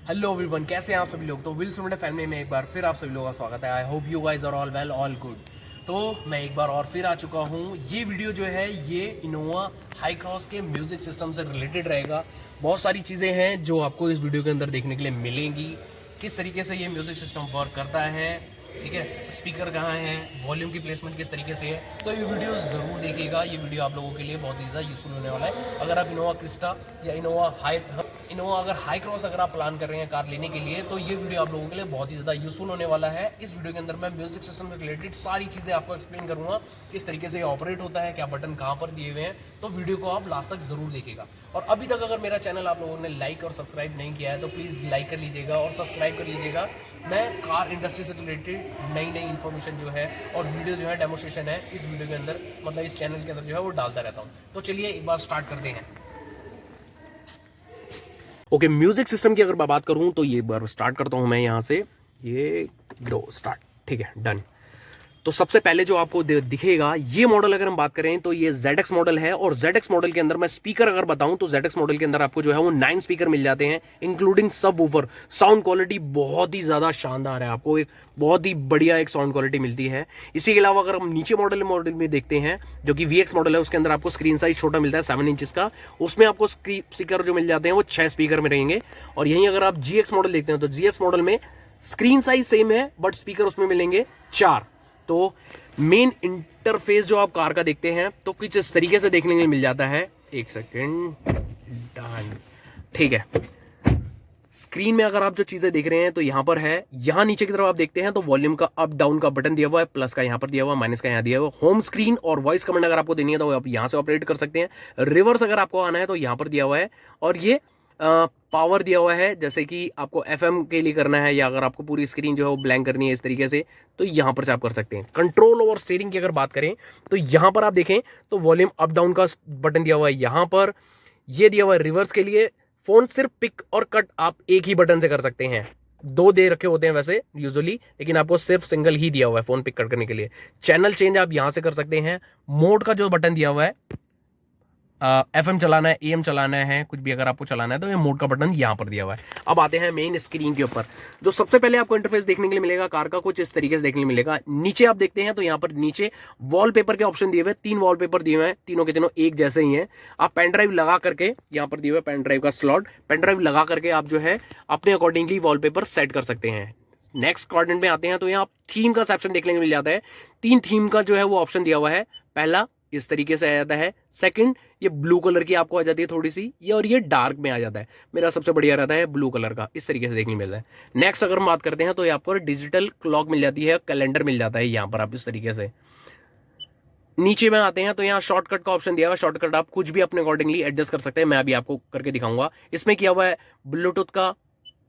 Hello everyone, कैसे हैं आप सभी लोग। तो विल सुमडे फैमिली में एक बार फिर आप सभी लोगों का स्वागत है। I hope you guys are all well, all good. तो मैं एक बार और फिर आ चुका हूँ। ये वीडियो जो है ये इनोवा हाई क्रॉस के म्यूजिक सिस्टम से रिलेटेड रहेगा। बहुत सारी चीज़ें हैं जो आपको इस वीडियो के अंदर देखने के लिए मिलेंगी। किस तरीके से ये म्यूजिक सिस्टम वर्क करता है, ठीक है, स्पीकर कहाँ है, वॉल्यूम की प्लेसमेंट किस तरीके से है। तो ये वीडियो ज़रूर देखिएगा। ये वीडियो आप लोगों के लिए बहुत ही ज़्यादा यूजफुल होने वाला है। अगर आप इनोवा क्रिस्टा या इनोवा अगर हाई क्रॉस अगर आप प्लान कर रहे हैं कार लेने के लिए, तो ये वीडियो आप लोगों के लिए बहुत ही ज़्यादा यूजफुल होने वाला है। इस वीडियो के अंदर मैं म्यूजिक सिस्टम से रिलेटेड सारी चीज़ें आपको एक्सप्लेन करूँगा, किस तरीके से ये ऑपरेट होता है, क्या बटन कहाँ पर दिए हुए हैं। तो वीडियो को आप लास्ट तक ज़रूर देखिएगा। और अभी तक अगर मेरा चैनल आप लोगों ने लाइक और सब्सक्राइब नहीं किया है तो प्लीज़ लाइक कर लीजिएगा और सब्सक्राइब कर लीजिएगा। मैं कार इंडस्ट्री से रिलेटेड नई नई इन्फॉर्मेशन जो है और वीडियो जो है डेमोस्ट्रेशन है इस वीडियो के अंदर, मतलब इस चैनल के अंदर जो है वो डालता रहता हूँ। तो चलिए एक बार स्टार्ट करते हैं। ओके, म्यूजिक सिस्टम की अगर मैं बात करूं तो ये एक बार स्टार्ट करता हूं मैं यहां से। ये दो स्टार्ट, ठीक है, डन। तो सबसे पहले जो आपको दिखेगा ये मॉडल, अगर हम बात करें तो ये ZX मॉडल है। और ZX मॉडल के अंदर मैं स्पीकर अगर बताऊं तो ZX मॉडल के अंदर आपको जो है वो 9 स्पीकर मिल जाते हैं, इंक्लूडिंग सब वूफर। साउंड क्वालिटी बहुत ही ज्यादा शानदार है, आपको एक बहुत ही बढ़िया एक साउंड क्वालिटी मिलती है। इसी के अलावा अगर हम नीचे मॉडल में देखते हैं जो कि VX मॉडल है, उसके अंदर आपको स्क्रीन साइज छोटा मिलता है 7 इंच का। उसमें आपको स्पीकर जो मिल जाते हैं वो 6 स्पीकर में रहेंगे। और यहीं अगर आप GX मॉडल देखते हैं तो GX मॉडल में स्क्रीन साइज सेम है बट स्पीकर उसमें मिलेंगे 4। तो मेन इंटरफेस जो आप कार का देखते हैं तो कुछ इस तरीके से देखने के लिए मिल जाता है। एक सेकेंड, डन, ठीक है। स्क्रीन में अगर आप जो चीजें देख रहे हैं तो यहां पर है, यहां नीचे की तरफ आप देखते हैं तो वॉल्यूम का अप डाउन का बटन दिया हुआ है, प्लस का यहां पर दिया हुआ है, माइनस का यहां दिया हुआ है। होम स्क्रीन और वॉइस कमांड अगर आपको देनी है तो आप यहां से ऑपरेट कर सकते हैं। रिवर्स अगर आपको आना है तो यहां पर दिया हुआ है। और ये पावर दिया हुआ है, जैसे कि आपको FM के लिए करना है या अगर आपको पूरी स्क्रीन जो है वो ब्लैंक करनी है इस तरीके से, तो यहां पर से आप कर सकते हैं। कंट्रोल ओवर स्टीयरिंग की अगर बात करें तो यहां पर आप देखें तो वॉल्यूम अप डाउन का बटन दिया हुआ है यहां पर। ये दिया हुआ है रिवर्स के लिए। फोन सिर्फ पिक और कट आप एक ही बटन से कर सकते हैं। दो दे रखे होते हैं वैसे यूजुअली, लेकिन आपको सिर्फ सिंगल ही दिया हुआ है फोन पिक कट करने के लिए। चैनल चेंज आप यहां से कर सकते हैं। मोड का जो बटन दिया हुआ है, FM चलाना है, AM चलाना है, कुछ भी अगर आपको चलाना है तो ये मोड का बटन यहां पर दिया हुआ है। अब आते हैं मेन स्क्रीन के ऊपर। जो सबसे पहले आपको इंटरफेस देखने के लिए मिलेगा कार का कुछ इस तरीके से देखने के लिए मिलेगा। नीचे आप देखते हैं तो यहाँ पर नीचे वॉलपेपर के ऑप्शन दिए हुए, 3 वॉलपेपर दिए हुए हैं, तीनों के तीनों एक जैसे ही हैं। आप पेन ड्राइव लगा करके, यहाँ पर दिए हुए पेन ड्राइव का स्लॉट, पेन ड्राइव लगा करके आप जो है अपने अकॉर्डिंगली वॉलपेपर सेट कर सकते हैं। नेक्स्ट क्वाड्रेंट में आते हैं तो यहाँ थीम का सेक्शन देखने को मिल जाता है। 3 थीम का जो है वो ऑप्शन दिया हुआ है। पहला इस तरीके से आ जाता है, सेकंड ये ब्लू कलर की आपको आ जाती है थोड़ी सी ये, और ये डार्क में आ जाता है। मेरा सबसे बढ़िया रहता है ब्लू कलर का, इस तरीके से देखने को मिलता है। नेक्स्ट अगर हम बात करते हैं तो यहाँ पर डिजिटल क्लॉक मिल जाती है, कैलेंडर मिल जाता है यहाँ पर आप इस तरीके से। नीचे में आते हैं तो यहाँ शॉर्टकट का ऑप्शन दिया हुआ है। शॉर्टकट आप कुछ भी अपने अकॉर्डिंगली एडजस्ट कर सकते हैं, मैं अभी आपको करके दिखाऊंगा। इसमें किया हुआ है ब्लूटूथ का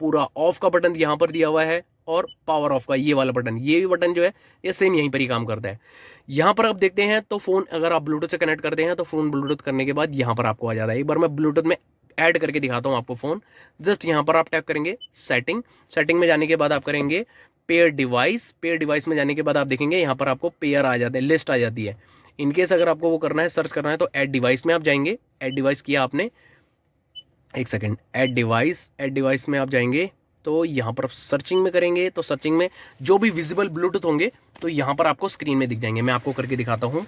पूरा ऑफ का बटन यहाँ पर दिया हुआ है, और पावर ऑफ का ये वाला बटन, ये भी बटन जो है ये सेम यहीं पर ही काम करता है। यहाँ पर आप देखते हैं तो फोन अगर आप ब्लूटूथ से कनेक्ट करते हैं तो फोन ब्लूटूथ करने के बाद यहाँ पर आपको आ जाता है। एक बार मैं ब्लूटूथ में ऐड करके दिखाता हूँ आपको फोन। जस्ट यहाँ पर आप टैप करेंगे सेटिंग, सेटिंग में जाने के बाद आप करेंगे पेयर डिवाइस, पेयर डिवाइस में जाने के बाद आप देखेंगे यहाँ पर आपको पेयर आ जाते हैं, लिस्ट आ जाती है। इनकेस अगर आपको वो करना है, सर्च करना है तो ऐड डिवाइस में आप जाएंगे। ऐड डिवाइस किया आपने, एक second, add device, add device में आप जाएंगे तो यहाँ पर सर्चिंग में करेंगे तो सर्चिंग में जो भी विजिबल ब्लूटूथ होंगे तो यहाँ पर आपको स्क्रीन में दिख जाएंगे। मैं आपको करके दिखाता हूं।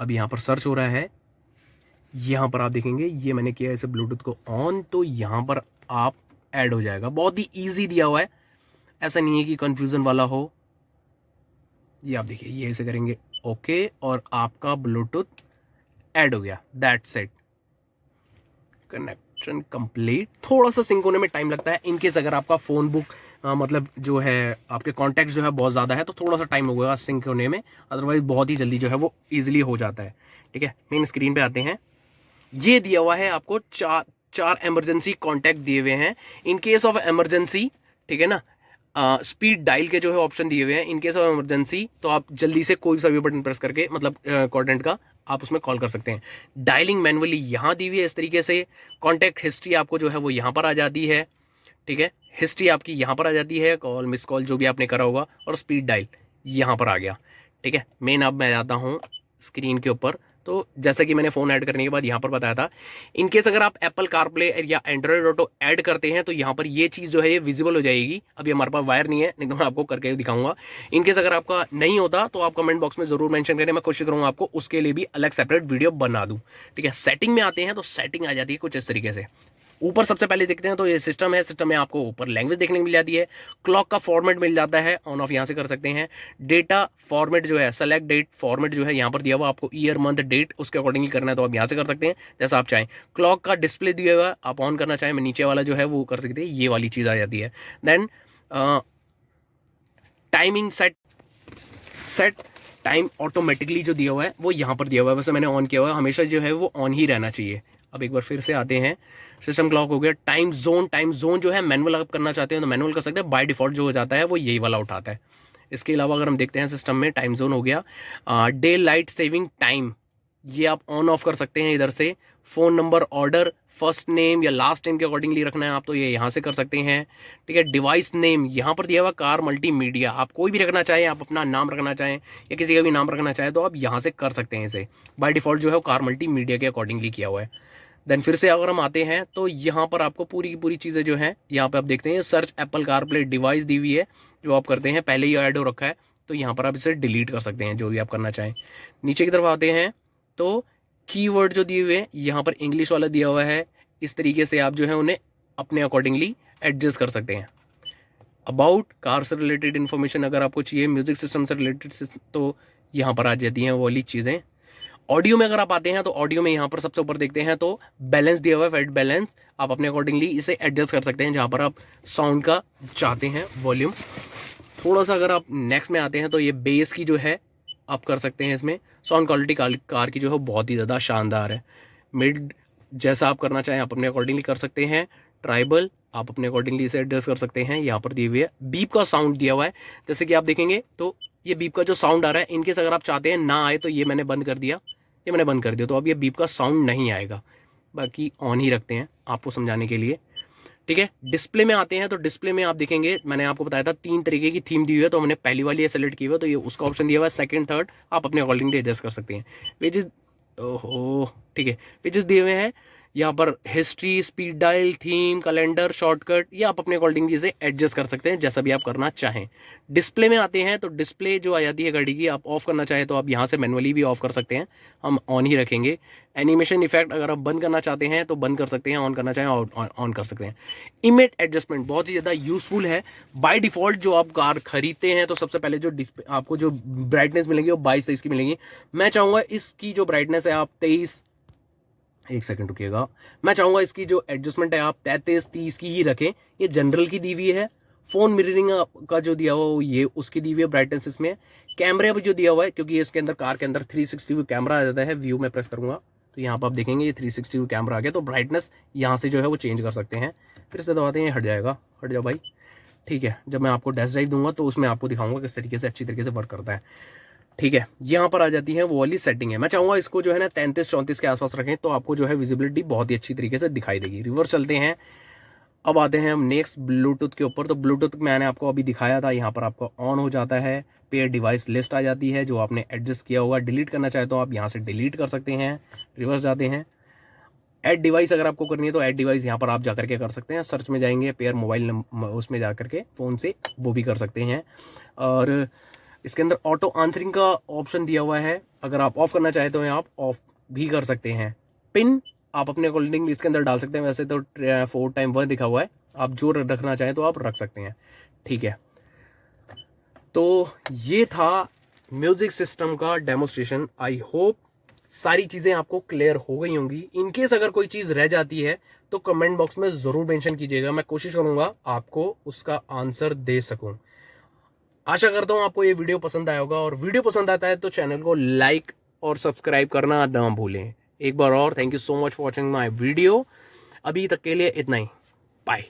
अब यहाँ पर सर्च हो रहा है, यहाँ पर आप देखेंगे ये मैंने किया ऐसे ब्लूटूथ को ऑन, तो यहाँ पर आप ऐड हो जाएगा। बहुत ही ईजी दिया हुआ है, ऐसा नहीं है कि कंफ्यूजन वाला हो। ये आप देखिए, ये ऐसे करेंगे ओके, और आपका ब्लूटूथ ऐड हो गया। That's it, connection complete. थोड़ा सा सिंक होने में टाइम लगता है, इनकेस अगर आपका फोन बुक मतलब जो है आपके कॉन्टैक्ट जो है बहुत ज़्यादा है तो थोड़ा सा टाइम होगा सिंक होने में, अदरवाइज बहुत ही जल्दी जो है वो इजीली हो जाता है। ठीक है, मेन स्क्रीन पे आते हैं। ये दिया हुआ है आपको चार इमरजेंसी कॉन्टैक्ट दिए हुए हैं इन केस ऑफ इमरजेंसी, ठीक है ना। स्पीड डायल के जो है ऑप्शन दिए हुए हैं इन केस ऑफ इमरजेंसी, तो आप जल्दी से कोई सा भी बटन प्रेस करके मतलब कॉन्टेंट का आप उसमें कॉल कर सकते हैं। डायलिंग मैनुअली यहाँ दी हुई है इस तरीके से। कॉन्टैक्ट हिस्ट्री आपको जो है वो यहाँ पर आ जाती है, ठीक है, हिस्ट्री आपकी यहाँ पर आ जाती है, कॉल मिस कॉल जो भी आपने करा होगा, और स्पीड डायल यहाँ पर आ गया। ठीक है, मेन अब मैं जाता हूँ स्क्रीन के ऊपर तो जैसा कि मैंने फोन ऐड करने के बाद यहाँ पर बताया था, इनकेस अगर आप एप्पल कारप्ले या एंड्रॉइड ऑटो ऐड करते हैं तो यहाँ पर ये चीज़ जो है ये विजिबल हो जाएगी। अभी हमारे पास वायर नहीं है, नहीं तो मैं आपको करके दिखाऊंगा। इनकेस अगर आपका नहीं होता तो आप कमेंट बॉक्स में जरूर मेंशन करें, मैं कोशिश करूंगा आपको उसके लिए भी अलग सेपरेट वीडियो बना दूं। ठीक है, सेटिंग में आते हैं तो सेटिंग आ जाती है कुछ इस तरीके से। ऊपर सबसे पहले देखते हैं तो ये सिस्टम है, सिस्टम में आपको ऊपर लैंग्वेज देखने को मिल जाती है, क्लॉक का फॉर्मेट मिल जाता है, ऑन ऑफ यहाँ से कर सकते हैं। डेटा फॉर्मेट जो है, सेलेक्ट डेट फॉर्मेट जो है यहाँ पर दिया हुआ, आपको ईयर मंथ डेट उसके अकॉर्डिंगली करना है तो आप यहाँ से कर सकते हैं जैसा आप चाहें। क्लॉक का डिस्प्ले दिया हुआ, आप ऑन करना चाहें, मैं नीचे वाला जो है वो कर सकते हैं, ये वाली चीज़ आ जाती है। Then timing set time automatically जो दिया हुआ है वो यहाँ पर दिया हुआ है, वैसे मैंने ऑन किया हुआ है, हमेशा जो है वो ऑन ही रहना चाहिए। अब एक बार फिर से आते हैं, सिस्टम क्लॉक हो गया। टाइम जोन जो है मैनुअल आप करना चाहते हैं तो मैनुअल कर सकते हैं, बाय डिफॉल्ट जो हो जाता है वो यही वाला उठाता है। इसके अलावा अगर हम देखते हैं सिस्टम में टाइम जोन हो गया। डे लाइट सेविंग टाइम, ये आप ऑन ऑफ कर सकते हैं इधर से। Phone number order, first name या लास्ट नेम के अकॉर्डिंगली रखना है आप तो ये यहाँ से कर सकते हैं। ठीक है, डिवाइस नेम यहाँ पर दिया हुआ कार मल्टीमीडिया, आप कोई भी रखना चाहें, आप अपना नाम रखना चाहें या किसी का भी नाम रखना चाहें तो आप यहाँ से कर सकते हैं इसे। बाय डिफॉल्ट जो है वो कार मल्टीमीडिया के अकॉर्डिंगली किया हुआ है। देन फिर से अगर हम आते हैं तो यहाँ पर आपको पूरी की पूरी चीज़ें जो है यहाँ पे आप देखते हैं, सर्च एप्पल कारप्ले डिवाइस दी हुई है जो आप करते हैं, पहले ही ऐड हो रखा है तो यहाँ पर आप इसे डिलीट कर सकते हैं जो भी आप करना चाहें। नीचे की तरफ आते हैं तो कीवर्ड जो दिए हुए हैं यहाँ पर इंग्लिश वाला दिया हुआ है, इस तरीके से आप जो है उन्हें अपने अकॉर्डिंगली एडजस्ट कर सकते हैं। अबाउट कार से रिलेटेड इन्फॉर्मेशन अगर आपको चाहिए, म्यूजिक सिस्टम से रिलेटेड तो यहाँ पर आ जाती हैं वो वाली चीज़ें। ऑडियो में अगर आप आते हैं तो ऑडियो में यहाँ पर सबसे ऊपर देखते हैं तो बैलेंस दिया हुआ है, फेड बैलेंस, आप अपने अकॉर्डिंगली इसे एडजस्ट कर सकते हैं जहाँ पर आप साउंड का चाहते हैं वॉल्यूम। थोड़ा सा अगर आप नेक्स्ट में आते हैं तो ये बेस की जो है आप कर सकते हैं, इसमें साउंड क्वालिटी कार की जो है बहुत ही ज़्यादा शानदार है। मिड जैसा आप करना चाहें आप अपने अकॉर्डिंगली कर सकते हैं। ट्राइबल आप अपने अकॉर्डिंगली इसे एडजस्ट कर सकते हैं, यहाँ पर दिए हुए है। बीप का साउंड दिया हुआ है, जैसे कि आप देखेंगे तो ये बीप का जो साउंड आ रहा है, इनकेस अगर आप चाहते हैं ना आए तो ये मैंने बंद कर दिया, ये मैंने बंद कर दिया तो अब ये बीप का साउंड नहीं आएगा, बाकी ऑन ही रखते हैं आपको समझाने के लिए। ठीक है, डिस्प्ले में आते हैं तो डिस्प्ले में आप देखेंगे मैंने आपको बताया था 3 तरीके की थीम दी हुई है तो हमने पहली वाली सेलेक्ट की हुई है तो ये उसका ऑप्शन दिया हुआ है। सेकंड थर्ड आप अपने अकॉर्डिंगली एडजस्ट कर सकते हैं। पेजेस, ओहो ठीक है, पेजेस दिए हुए हैं यहाँ पर, history, speed dial, theme, calendar, shortcut, ये आप अपने अकॉर्डिंगली से एडजस्ट कर सकते हैं जैसा भी आप करना चाहें। डिस्प्ले में आते हैं तो डिस्प्ले जो आ जाती है घड़ी की, आप ऑफ करना चाहें तो आप यहाँ से मैनुअली भी ऑफ कर सकते हैं, हम ऑन ही रखेंगे। एनिमेशन इफेक्ट अगर आप बंद करना चाहते हैं तो बंद कर सकते हैं, ऑन करना चाहें ऑन कर सकते हैं। इमेज एडजस्टमेंट बहुत ही ज़्यादा यूजफुल है। बाय डिफॉल्ट जो आप कार खरीदते हैं तो सबसे पहले जो आपको जो ब्राइटनेस मिलेगी वो 22 की मिलेगी। मैं चाहूँगा इसकी जो ब्राइटनेस है आप 23, एक सेकंड रुकिएगा, मैं चाहूँगा इसकी जो एडजस्टमेंट है आप 33-30 की ही रखें। ये जनरल की दी हुई है। फ़ोन मिररिंग का जो दिया हुआ है ये उसकी दी हुई है ब्राइटनेस इसमें। कैमरे भी जो दिया हुआ है, क्योंकि इसके अंदर कार के अंदर 360 व्यू कैमरा आ जाता है, व्यू में प्रेस करूँगा तो यहाँ पर आप देखेंगे ये 360 व्यू कैमरा आ गया, तो ब्राइटनेस यहाँ से जो है वो चेंज कर सकते हैं। फिर से दबाते हैं, हट जाएगा, हट जाओ भाई। ठीक है, जब मैं आपको टेस्ट ड्राइव दूंगा तो उसमें आपको दिखाऊंगा किस तरीके से अच्छी तरीके से वर्क करता है। ठीक है, यहाँ पर आ जाती है वो वाली सेटिंग है। मैं चाहूँगा इसको जो है ना 33-34 के आसपास रखें तो आपको जो है विजिबिलिटी बहुत ही अच्छी तरीके से दिखाई देगी। रिवर्स चलते हैं, अब आते हैं हम नेक्स्ट ब्लूटूथ के ऊपर। तो ब्लूटूथ मैंने आपको अभी दिखाया था, यहाँ पर आपको ऑन हो जाता है, पेयर डिवाइस लिस्ट आ जाती है जो आपने एडजस्ट किया होगा। डिलीट करना चाहे तो आप यहाँ से डिलीट कर सकते हैं। रिवर्स जाते हैं, ऐड डिवाइस अगर आपको करनी है तो ऐड डिवाइस यहाँ पर आप जाकर के कर सकते हैं। सर्च में जाएंगे, पेयर मोबाइल नंबर उसमें जाकर के फ़ोन से वो भी कर सकते हैं। और इसके अंदर ऑटो आंसरिंग का ऑप्शन दिया हुआ है, अगर आप ऑफ करना चाहे तो आप ऑफ भी कर सकते हैं। पिन आप अपने अकॉर्डिंग इसके अंदर डाल सकते हैं, वैसे तो 4x1 लिखा हुआ है, आप जो रखना चाहें तो आप रख सकते हैं। ठीक है, तो ये था म्यूजिक सिस्टम का डेमोस्ट्रेशन। आई होप सारी चीज़ें आपको क्लियर हो गई होंगी। इनकेस अगर कोई चीज़ रह जाती है तो कमेंट बॉक्स में ज़रूर मेंशन कीजिएगा, मैं कोशिश करूँगा आपको उसका आंसर दे सकूँ। आशा करता हूँ आपको ये वीडियो पसंद आया होगा, और वीडियो पसंद आता है तो चैनल को लाइक और सब्सक्राइब करना ना भूलें। एक बार और thank you so much for watching my video. अभी तक के लिए इतना ही, बाय।